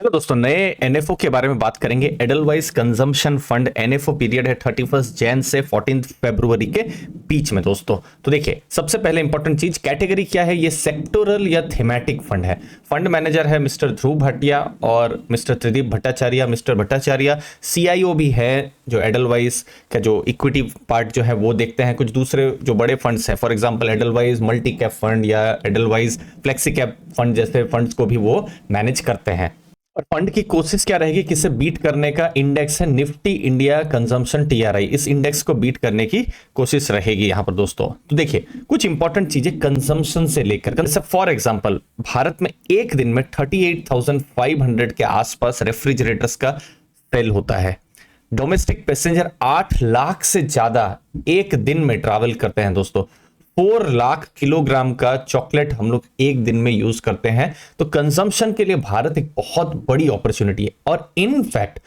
Hello दोस्तों, नए NFO के बारे में बात करेंगे। Edelweiss consumption fund NFO period है 31 जैन से 14 फरवरी के बीच में दोस्तों। तो देखिए, सबसे पहले इंपॉर्टेंट चीज, कैटेगरी क्या है, ये सेक्टोरल या थीमेटिक फंड है। फंड मैनेजर है मिस्टर ध्रुव भाटिया और mister Tridip Bhattacharya. Mister Bhattacharya CIO भी है, जो एडलवाइज का जो इक्विटी पार्ट जो है वो देखते हैं। कुछ दूसरे जो बड़े फंड्स हैं, for example Edelweiss multi cap fund या एडलवाइज फ्लेक्सी कैप फंड जैसे फंड्स को भी वो मैनेज करते हैं। और फंड की कोशिश क्या रहेगी, किसे बीट करने का इंडेक्स है निफ्टी इंडिया कंजम्पशन टीआरआई, इस इंडेक्स को बीट करने की कोशिश रहेगी यहां पर दोस्तों। तो देखिए, कुछ इंपॉर्टेंट चीजें कंजम्पशन से लेकर, जैसे फॉर एग्जांपल भारत में एक दिन में 38,500 के आसपास रेफ्रिजरेटर्स का सेल होता है। डोमेस्टिक पैसेंजर 8 लाख से ज्यादा एक दिन में ट्रैवल करते हैं दोस्तों। 4 लाख किलोग्राम का चॉकलेट हम लोग एक दिन में यूज करते हैं। तो कंजम्पशन के लिए भारत एक बहुत बड़ी अपॉर्चुनिटी है। और इनफैक्ट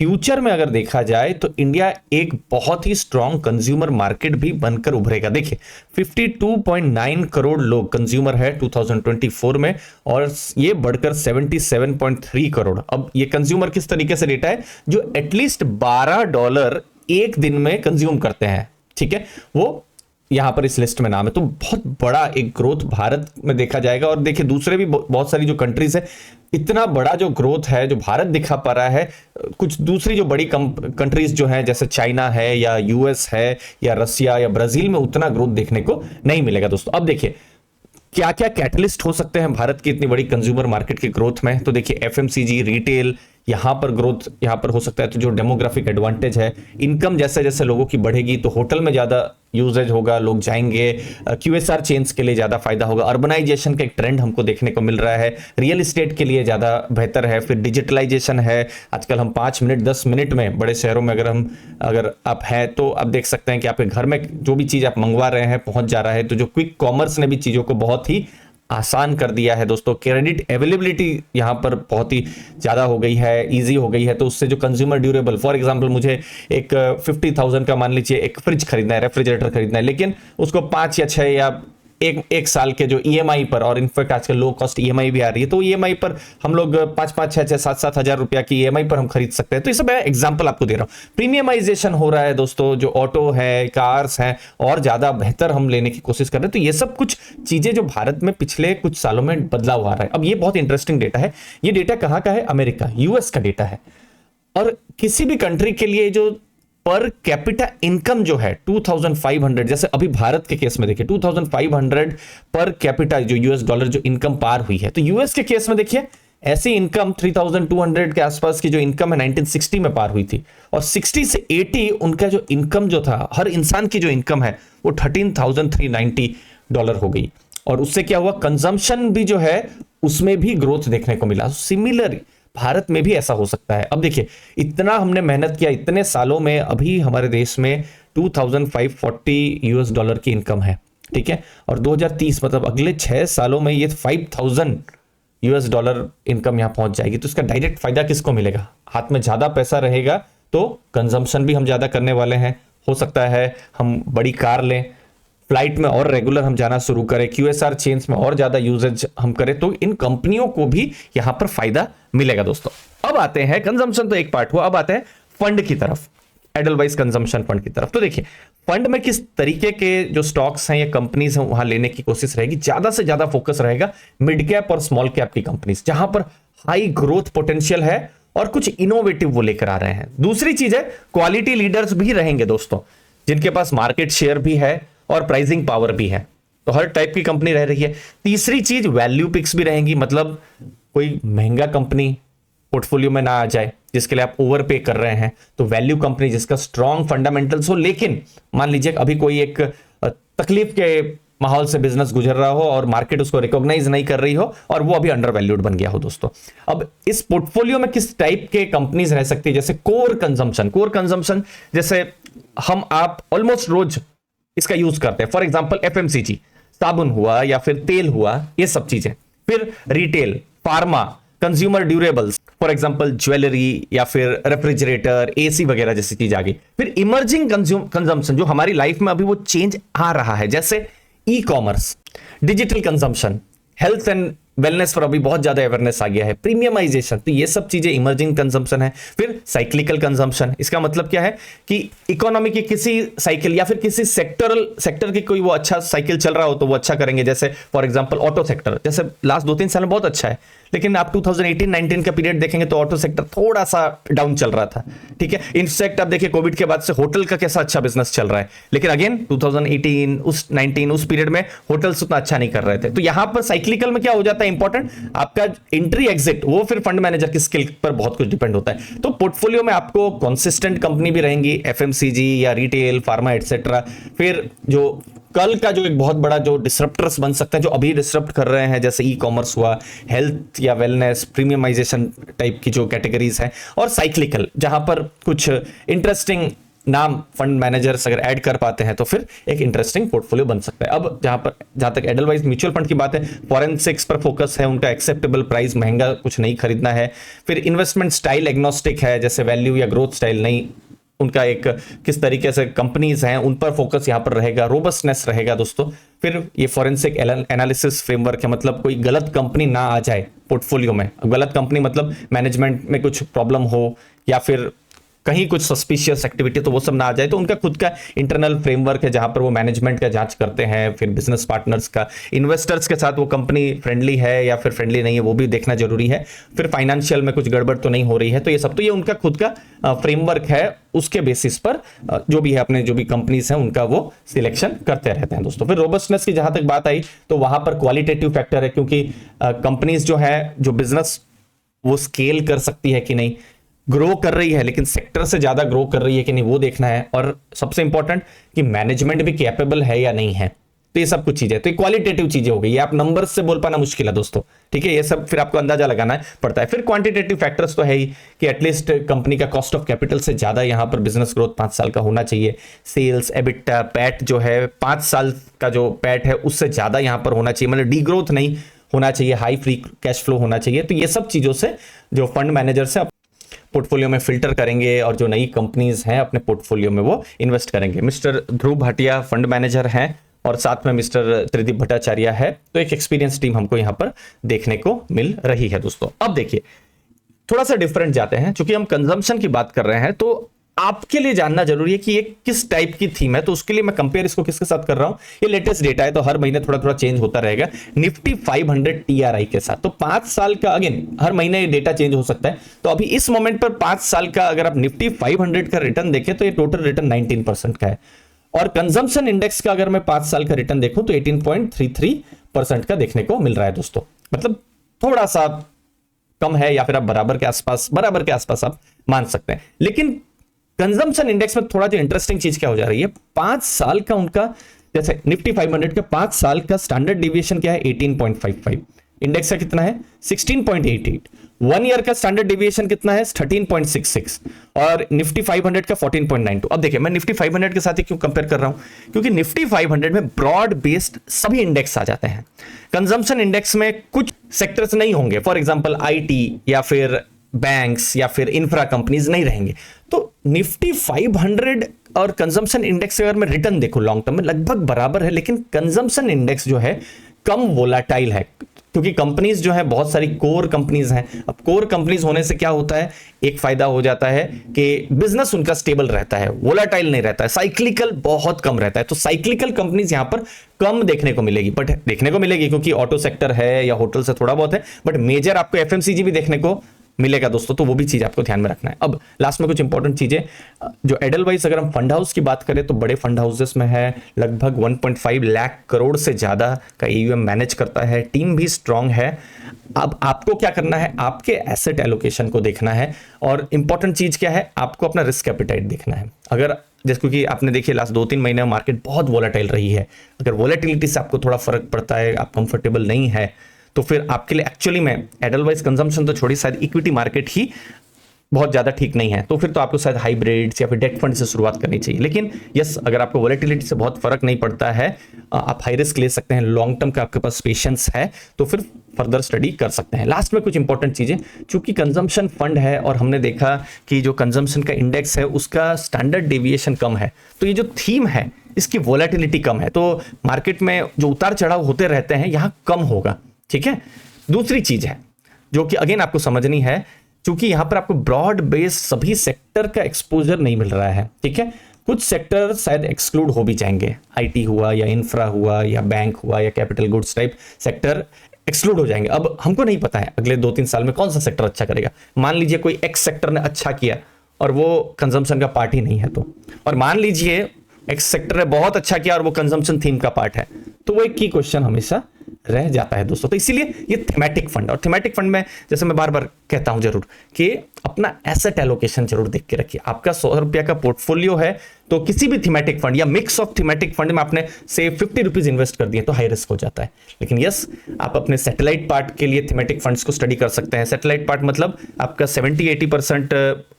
फ्यूचर में अगर देखा जाए तो इंडिया एक बहुत ही स्ट्रॉन्ग कंज्यूमर मार्केट भी बनकर उभरेगा। देखिए, 52.9 करोड़ लोग कंज्यूमर है 2024 में, और ये बढ़कर 77.3 करोड़। अब ये कंज्यूमर किस तरीके से डेटा है, जो एटलीस्ट $12 एक दिन में कंज्यूम करते हैं, ठीक है, वो यहां पर इस लिस्ट में नाम है। तो बहुत बड़ा एक ग्रोथ भारत में देखा जाएगा। और देखिए, दूसरे भी बहुत सारी जो कंट्रीज है, इतना बड़ा जो ग्रोथ है जो भारत दिखा पा रहा है, कुछ दूसरी जो बड़ी कंट्रीज जो हैं जैसे चाइना है या यूएस है या रसिया या ब्राजील में उतना ग्रोथ देखने को नहीं मिलेगा दोस्तों। अब देखिए, क्या क्या कैटलिस्ट हो सकते हैं भारत की इतनी बड़ी कंज्यूमर मार्केट की ग्रोथ में। तो देखिए, एफएमसीजी, रिटेल, यहां पर ग्रोथ यहां पर हो सकता है। तो जो डेमोग्राफिक एडवांटेज है, इनकम जैसे जैसे लोगों की बढ़ेगी तो होटल में ज्यादा यूजेज होगा, लोग जाएंगे, क्यूएसआर चेन्स के लिए ज्यादा फायदा होगा। अर्बनाइजेशन का एक ट्रेंड हमको देखने को मिल रहा है, रियल एस्टेट के लिए ज्यादा बेहतर है। फिर डिजिटलाइजेशन है, आजकल हम 5 मिनट 10 मिनट में बड़े शहरों में अगर आप हैं तो आप देख सकते हैं कि आपके घर में जो भी चीज आप मंगवा रहे हैं पहुंच जा रहा है। तो जो क्विक कॉमर्स ने भी चीजों को बहुत ही आसान कर दिया है दोस्तों। क्रेडिट अवेलेबिलिटी यहां पर बहुत ही ज्यादा हो गई है, इजी हो गई है। तो उससे जो कंज्यूमर ड्यूरेबल, फॉर एग्जांपल मुझे एक 50,000 का मान लीजिए एक फ्रिज खरीदना है, रेफ्रिजरेटर खरीदना है, लेकिन उसको 5 या 6 या एक साल के जो ईएमआई पर, और इनफैक्ट आजकल लो कॉस्ट ईएमआई भी आ रही है, तो ईएमआई पर हम लोग 5-5, 6-6, 7-7 हजार रुपया की ईएमआई पर हम खरीद सकते हैं। तो ये सब एग्जांपल आपको दे रहा हूं। प्रीमियमाइजेशन हो रहा है दोस्तों, जो ऑटो है, कार्स हैं, और ज्यादा बेहतर हम लेने की कोशिश कर रहे हैं। तो ये सब कुछ चीजें जो भारत में पिछले कुछ सालों में बदलाव आ रहा है। अब ये बहुत इंटरेस्टिंग डेटा है। ये डेटा कहां का है, अमेरिका, यूएस का डेटा है। और किसी भी कंट्री के लिए जो पर कैपिटा इनकम जो है 2500, जैसे अभी भारत के केस में देखिए 2500 पर कैपिटा जो यूएस डॉलर जो इनकम पार हुई है। तो यूएस के केस में देखिए, ऐसी इनकम 3200 के आसपास की जो इनकम है 1960 में पार हुई थी, और 60 से 80 उनका जो इनकम जो था, हर इंसान की जो इनकम है वो $13,390 हो गई। और उससे क्या हुआ, कंजम्पशन भी जो है उसमें भी ग्रोथ देखने को मिला। सिमिलर भारत में भी ऐसा हो सकता है। अब देखिए, इतना हमने मेहनत किया इतने सालों में, अभी हमारे देश में $2,540 की इनकम है, ठीक है, और 2030 मतलब अगले 6 सालों में ये $5,000 इनकम यहां पहुंच जाएगी। तो इसका डायरेक्ट फायदा किसको मिलेगा, हाथ में ज्यादा पैसा रहेगा तो कंजम्पशन भी हम ज्यादा करने वाले हैं। हो सकता है हम बड़ी कार लें, फ्लाइट में और रेगुलर हम जाना शुरू करें, क्यूएसआर चेन्स में और ज्यादा यूजेज हम करें, तो इन कंपनियों को भी यहां पर फायदा मिलेगा दोस्तों। अब आते हैं, कंजम्पशन तो एक पार्ट हुआ, अब आते हैं फंड की तरफ, एडलवाइज कंजम्पशन फंड की तरफ। तो देखिए, फंड में किस तरीके के जो स्टॉक्स हैं या कंपनीज हैं वहां लेने की कोशिश रहेगी। ज्यादा से ज्यादा फोकस रहेगा मिड कैप और स्मॉल कैप की कंपनीज, जहां पर हाई ग्रोथ पोटेंशियल है और कुछ इनोवेटिव वो लेकर आ रहे हैं। दूसरी चीज है, क्वालिटी लीडर्स भी रहेंगे दोस्तों, जिनके पास मार्केट शेयर भी है और प्राइसिंग पावर भी है। तो हर टाइप की कंपनी रह रही है। तीसरी चीज, वैल्यू पिक्स भी रहेंगी, मतलब कोई महंगा कंपनी पोर्टफोलियो में ना आ जाए जिसके लिए आप ओवर पे कर रहे हैं। तो वैल्यू कंपनी जिसका स्ट्रॉन्ग फंडामेंटल्स हो, लेकिन मान लीजिए अभी कोई एक तकलीफ के माहौल से बिजनेस गुजर रहा हो और मार्केट उसको रिकॉग्नाइज नहीं कर रही हो और वो अभी अंडर वैल्यूड बन गया हो दोस्तों। अब इस पोर्टफोलियो में किस टाइप के कंपनीज रह सकती है, जैसे कोर कंजम्पशन जैसे हम आप ऑलमोस्ट रोज इसका यूज करते हैं। फॉर एग्जांपल एफएमसीजी, साबुन हुआ या फिर तेल हुआ, ये सब चीजें। फिर retail, pharma, consumer durables, for example jewellery या फिर रेफ्रिजरेटर, एसी वगैरह जैसी चीज आ गई। फिर इमर्जिंग कंजम्पशन, जो हमारी लाइफ में अभी वो चेंज आ रहा है, जैसे e commerce, digital consumption, health and wellness पर अभी बहुत ज्यादा अवेयरनेस आ गया है, प्रीमियमाइजेशन, तो ये सब चीजें इमर्जिंग कंजम्पशन है। फिर साइक्लिकल कंजम्पशन, इसका मतलब क्या है कि इकोनॉमी की किसी साइकिल या फिर किसी सेक्टर की कोई वो अच्छा साइकिल चल रहा हो तो वो अच्छा करेंगे। जैसे फॉर एग्जांपल ऑटो सेक्टर, जैसे लास्ट 2-3 साल में बहुत अच्छा है, लेकिन आप 2018-19 का पीरियड देखेंगे तो ऑटो सेक्टर थोड़ा सा डाउन चल रहा था, ठीक है। इनफैक्ट आप देखिए कोविड के बाद से होटल का कैसा अच्छा बिजनेस चल रहा है, लेकिन अगेन 2018 19 उस पीरियड में होटल्स उतना अच्छा नहीं कर रहे थे। तो यहां पर साइक्लिकल में क्या हो जाता है इंपॉर्टेंट, आपका एंट्री एग्जिट वो फिर फंड मैनेजर की स्किल पर बहुत कुछ डिपेंड होता है। तो पोर्टफोलियो में आपको कंसिस्टेंट कंपनी भी रहेंगी, एफएमसीजी या रिटेल, फार्मा एटसेट्रा। फिर जो कल का जो एक बहुत बड़ा जो डिसरप्टर्स बन सकते हैं, जो अभी डिसरप्ट कर रहे हैं, जैसे ई कॉमर्स हुआ, हेल्थ या वेलनेस, प्रीमियमाइजेशन टाइप की जो कैटेगरीज हैं, और साइक्लिकल जहां पर कुछ इंटरेस्टिंग नाम फंड मैनेजर्स अगर ऐड कर पाते हैं तो फिर एक इंटरेस्टिंग पोर्टफोलियो बन सकता है। अब जहां तक एडलवाइज म्यूचुअल फंड की बात है, फॉरेंसिक्स पर फोकस है, उनका एक्सेप्टेबल प्राइस, महंगा कुछ नहीं खरीदना है। फिर इन्वेस्टमेंट स्टाइल एग्नोस्टिक है, जैसे वैल्यू या ग्रोथ स्टाइल नहीं, उनका एक किस तरीके से कंपनीज हैं उन पर फोकस यहां पर रहेगा, रोबस्टनेस रहेगा दोस्तों। फिर ये फॉरेंसिक एनालिसिस फ्रेमवर्क है, मतलब कोई गलत कंपनी ना आ जाए पोर्टफोलियो में। गलत कंपनी मतलब मैनेजमेंट में कुछ प्रॉब्लम हो या फिर कहीं कुछ सस्पिशियस एक्टिविटी, तो वो सब ना आ जाए। तो उनका खुद का इंटरनल फ्रेमवर्क है जहां पर वो मैनेजमेंट का जांच करते हैं, फिर बिजनेस पार्टनर्स का, इन्वेस्टर्स के साथ वो कंपनी फ्रेंडली है या फिर फ्रेंडली नहीं है वो भी देखना जरूरी है। फिर फाइनेंशियल में कुछ गड़बड़ तो नहीं हो रही है, तो ये सब, तो ये उनका खुद का फ्रेमवर्क है, उसके बेसिस पर जो भी है अपने जो भी कंपनीज हैं उनका वो सिलेक्शन करते रहते हैं दोस्तों। फिर रोबस्टनेस की जहां तक बात आई तो वहां पर क्वालिटेटिव फैक्टर है, क्योंकि कंपनीज जो है जो बिजनेस वो स्केल कर सकती है कि नहीं, ग्रो कर रही है लेकिन सेक्टर से ज्यादा ग्रो कर रही है कि नहीं वो देखना है, और सबसे इंपॉर्टेंट कि मैनेजमेंट भी कैपेबल है या नहीं है। तो ये सब कुछ चीजें, तो ये क्वालिटेटिव चीजें हो गई, ये आप नंबर से बोल पाना मुश्किल है दोस्तों, ठीक है। ये सब फिर आपको अंदाजा लगाना पड़ता है। फिर क्वांटिटेटिव फैक्टर्स तो है ही कि एटलीस्ट कंपनी का कॉस्ट ऑफ कैपिटल से ज्यादा यहां पर बिजनेस ग्रोथ 5 साल का होना चाहिए। सेल्स, एबिटा, पैट जो है 5 साल का जो पैट है उससे ज्यादा यहां पर होना चाहिए, मतलब डी ग्रोथ नहीं होना चाहिए, हाई फ्री कैश फ्लो होना चाहिए। तो ये सब चीजों से जो फंड मैनेजर से पोर्टफोलियो में फिल्टर करेंगे और जो नई कंपनीज हैं अपने पोर्टफोलियो में वो इन्वेस्ट करेंगे। मिस्टर ध्रुव भाटिया फंड मैनेजर हैं और साथ में मिस्टर त्रिदीप भट्टाचार्य है, तो एक एक्सपीरियंस टीम हमको यहां पर देखने को मिल रही है दोस्तों। अब देखिए थोड़ा सा डिफरेंट जाते हैं, चूंकि हम कंजम्पशन की बात कर रहे हैं तो आपके लिए जानना जरूरी है कि ये किस टाइप की थीम है, तो उसके लिए मैं कंपेयर इसको किसके साथ कर रहा हूं, ये लेटेस्ट डेटा है तो हर महीने थोड़ा थोड़ा चेंज होता रहेगा, निफ्टी 500 टीआरआई के साथ। तो 5 साल का, अगेन हर महीने डेटा चेंज हो सकता है, तो अभी इस मोमेंट पर 5 साल का अगर आप निफ्टी 500 का रिटर्न देखें तो ये टोटल रिटर्न 19% का है, और कंजम्पशन इंडेक्स का अगर मैं 5 साल का रिटर्न देखूं तो 18.33% का देखने को मिल रहा है दोस्तों। मतलब थोड़ा सा कम है या फिर आप बराबर के आसपास आप मान सकते हैं। लेकिन कंजम्पशन इंडेक्स में थोड़ा जो इंटरेस्टिंग चीज क्या हो जा रही है, 5 साल का उनका, जैसे निफ्टी 500 का 5 साल का स्टैंडर्ड डिविएशन क्या है 18.55, इंडेक्स का कितना है 16.88, 1 ईयर का स्टैंडर्ड डिविएशन कितना है 13.66 और निफ्टी 500 का 14.92। अब देखिए मैं निफ्टी 500 के साथ ही क्यों कंपेयर कर रहा हूं, क्योंकि निफ्टी 500 में ब्रॉड बेस्ड सभी इंडेक्स आ जाते हैं। कंजम्पशन इंडेक्स में कुछ सेक्टर्स नहीं होंगे, फॉर एग्जांपल आईटी या फिर बैंक्स या फिर इंफ्रा कंपनीज नहीं रहेंगे। तो निफ्टी 500 और कंजम्पशन इंडेक्स अगर मैं रिटर्न देखूं लॉन्ग टर्म में लगभग बराबर है, लेकिन कंजम्पशन इंडेक्स जो है कम वोलाटाइल है, क्योंकि कंपनीज जो है बहुत सारी कोर कंपनीज हैं। अब कोर कंपनीज होने से क्या होता है, एक फायदा हो जाता है कि बिजनेस उनका स्टेबल रहता है, वोलाटाइल नहीं रहता है, साइक्लिकल बहुत कम रहता है। तो साइक्लिकल कंपनीज यहां पर कम देखने को मिलेगी, बट देखने को मिलेगी क्योंकि ऑटो सेक्टर है या होटल से थोड़ा बहुत है, बट मेजर आपको एफएमसीजी भी देखने को मिलेगा दोस्तों। तो वो भी चीज आपको ध्यान में रखना है। अब लास्ट में कुछ इंपॉर्टेंट चीजें, जो एडलवाइस अगर हम फंड हाउस की बात करें तो बड़े फंड हाउसेस में है, लगभग 1.5 लाख करोड़ से ज्यादा का AUM मैनेज करता है, टीम भी स्ट्रांग है। अब आपको क्या करना है, आपके एसेट एलोकेशन को देखना है, और इंपॉर्टेंट चीज क्या है, आपको अपना रिस्क एपेटाइट देखना है। अगर जैसे क्योंकि आपने देखिए लास्ट 2-3 महीने में मार्केट बहुत वोलेटाइल रही है, अगर वोलेटिलिटी से आपको थोड़ा फर्क पड़ता है, आप कंफर्टेबल नहीं है, तो फिर आपके लिए एक्चुअली में एडलवाइज कंजम्पशन तो छोड़ी, शायद इक्विटी मार्केट ही बहुत ज्यादा ठीक नहीं है, तो फिर तो आपको शायद हाइब्रिड्स या फिर डेट फंड से शुरुआत करनी चाहिए। लेकिन यस, अगर आपको वोलेटिलिटी से बहुत फर्क नहीं पड़ता है, आप हाई रिस्क ले सकते हैं, लॉन्ग टर्म का आपके पास पेशेंस है, तो फिर फर्दर स्टडी कर सकते हैं। लास्ट में कुछ इंपॉर्टेंट चीजें, चूंकि कंजम्पशन फंड है और हमने देखा कि जो कंजम्पशन का इंडेक्स है उसका स्टैंडर्ड डेविएशन कम है, तो ये जो थीम है इसकी वोलेटिलिटी कम है, तो मार्केट में जो उतार चढ़ाव होते रहते हैं यहाँ कम होगा, ठीक है। दूसरी चीज है जो कि अगेन आपको समझनी है, क्योंकि यहां पर आपको ब्रॉड बेस सभी सेक्टर का एक्सपोजर नहीं मिल रहा है, ठीक है। कुछ सेक्टर शायद एक्सक्लूड हो भी जाएंगे, आईटी हुआ या इंफ्रा हुआ या बैंक हुआ या capital goods type sector exclude हो जाएंगे। अब हमको नहीं पता है अगले 2-3 साल में कौन सा सेक्टर अच्छा करेगा। मान लीजिए कोई एक्स सेक्टर ने अच्छा किया और वो कंजम्पशन का पार्ट ही नहीं है तो, और मान लीजिए एक्स सेक्टर ने बहुत अच्छा किया और वो कंजम्पशन थीम का पार्ट है, तो वो एक की क्वेश्चन हमेशा रह जाता है दोस्तों। तो इसीलिए ये थीमेटिक फंड, और थीमेटिक फंड में जैसे मैं बार बार कहता हूं जरूर कि अपना एसेट एलोकेशन जरूर देख के रखिए। आपका 100 रुपया का पोर्टफोलियो है तो किसी भी थीमेटिक फंड या मिक्स ऑफ थीमेटिक फंड में आपने से 50 रुपीज इन्वेस्ट कर दिए तो हाई रिस्क हो जाता है। लेकिन यस, आप अपने सैटेलाइट पार्ट के लिए थीमेटिक फंड्स को स्टडी कर सकते हैं। सैटेलाइट पार्ट मतलब आपका 70-80%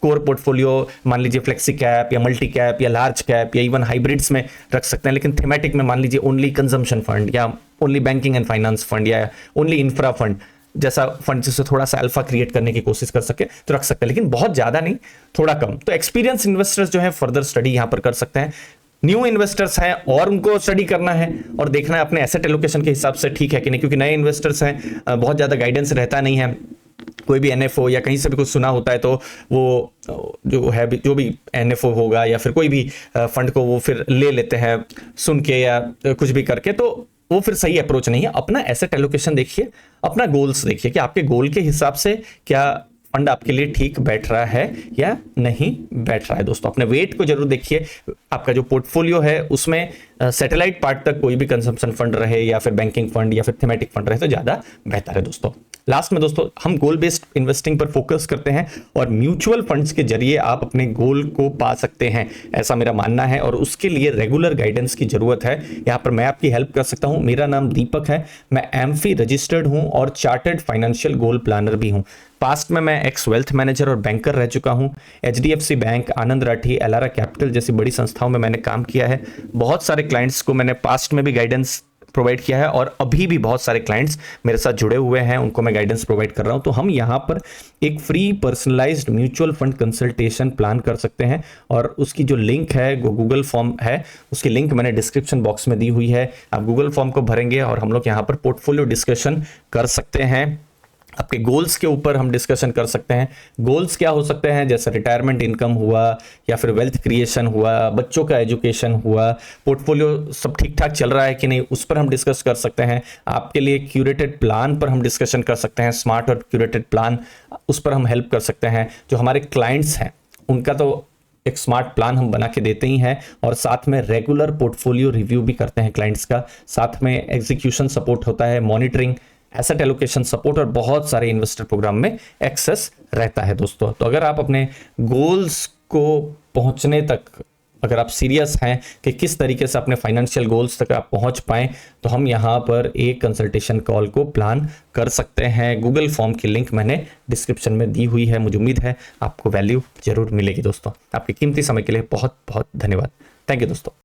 कोर पोर्टफोलियो, मान लीजिए फ्लेक्सी कैप या मल्टी कैप या लार्ज कैप या इवन हाइब्रिड्स में रख सकते हैं। लेकिन थीमेटिक में मान लीजिए ओनली कंजम्पशन फंड या only banking and finance fund या ओनली इंफ्रा फंड जैसा फंड जिससे थोड़ा सा अल्फा क्रिएट करने की कोशिश कर सके तो रख सकते हैं, लेकिन बहुत ज्यादा नहीं, थोड़ा कम। तो एक्सपीरियंस इन्वेस्टर्स जो है फर्दर स्टडी यहां पर कर सकते हैं। न्यू इन्वेस्टर्स हैं और उनको स्टडी करना है और देखना है अपने एसेट एलोकेशन के हिसाब से ठीक है कि नहीं, क्योंकि नए इन्वेस्टर्स हैं, बहुत ज्यादा गाइडेंस रहता नहीं है। कोई भी एनएफओ या कहीं से भी कुछ सुना होता है तो वो जो है जो भी एनएफओ होगा या फिर कोई भी फंड को वो फिर ले लेते हैं सुन के या कुछ भी करके, तो वो फिर सही अप्रोच नहीं है। अपना एसेट एलोकेशन देखिए, अपना गोल्स देखिए कि आपके गोल के हिसाब से क्या फंड आपके लिए ठीक बैठ रहा है या नहीं बैठ रहा है। दोस्तों अपने वेट को जरूर देखिए, आपका जो पोर्टफोलियो है उसमें सैटेलाइट पार्ट तक कोई भी कंजम्पशन फंड रहे या फिर बैंकिंग फंड या फिर थीमेटिक फंड रहे तो ज्यादा बेहतर है। दोस्तों लास्ट में दोस्तों हम गोल बेस्ड इन्वेस्टिंग पर फोकस करते हैं और म्यूचुअल फंड्स के जरिए आप अपने गोल को पा सकते हैं, ऐसा मेरा मानना है, और उसके लिए रेगुलर गाइडेंस की जरूरत है। यहाँ पर मैं आपकी हेल्प कर सकता हूँ। मेरा नाम दीपक है, मैं एमफी रजिस्टर्ड हूँ और चार्टर्ड फाइनेंशियल गोल प्लानर भी हूँ। पास्ट में मैं एक्स वेल्थ मैनेजर और बैंकर रह चुका हूँ। एचडीएफसी बैंक, आनंद राठी, एलारा कैपिटल जैसी बड़ी संस्थाओं में मैंने काम किया है। बहुत सारे क्लाइंट्स को मैंने पास्ट में भी गाइडेंस प्रोवाइड किया है और अभी भी बहुत सारे क्लाइंट्स मेरे साथ जुड़े हुए हैं, उनको मैं गाइडेंस प्रोवाइड कर रहा हूं। तो हम यहां पर एक free personalised mutual fund consultation plan कर सकते हैं और उसकी जो लिंक है वो गूगल फॉर्म है, उसकी लिंक मैंने डिस्क्रिप्शन बॉक्स में दी हुई है। आप गूगल फॉर्म को भरेंगे और हम लोग यहां पर पोर्टफोलियो डिस्कशन कर सकते हैं। आपके गोल्स के ऊपर हम डिस्कशन कर सकते हैं। गोल्स क्या हो सकते हैं, जैसे रिटायरमेंट इनकम हुआ या फिर वेल्थ क्रिएशन हुआ, बच्चों का एजुकेशन हुआ, पोर्टफोलियो सब ठीक ठाक चल रहा है कि नहीं, उस पर हम डिस्कस कर सकते हैं। आपके लिए क्यूरेटेड प्लान पर हम डिस्कशन कर सकते हैं, स्मार्ट और क्यूरेटेड प्लान, उस पर हम हेल्प कर सकते हैं। जो हमारे क्लाइंट्स हैं उनका तो एक स्मार्ट प्लान हम बना के देते ही हैं और साथ में रेगुलर पोर्टफोलियो रिव्यू भी करते हैं क्लाइंट्स का, साथ में एग्जीक्यूशन सपोर्ट होता है, मॉनिटरिंग, एसेट एलोकेशन सपोर्ट और बहुत सारे इन्वेस्टर प्रोग्राम में एक्सेस रहता है। दोस्तों तो अगर आप अपने गोल्स को पहुंचने तक अगर आप सीरियस हैं कि किस तरीके से अपने फाइनेंशियल गोल्स तक आप पहुंच पाएं, तो हम यहां पर एक कंसल्टेशन कॉल को प्लान कर सकते हैं। गूगल फॉर्म की लिंक मैंने डिस्क्रिप्शन में दी हुई है। मुझे उम्मीद है आपको वैल्यू जरूर मिलेगी। दोस्तों आपके कीमती समय के लिए बहुत बहुत धन्यवाद। थैंक यू दोस्तों।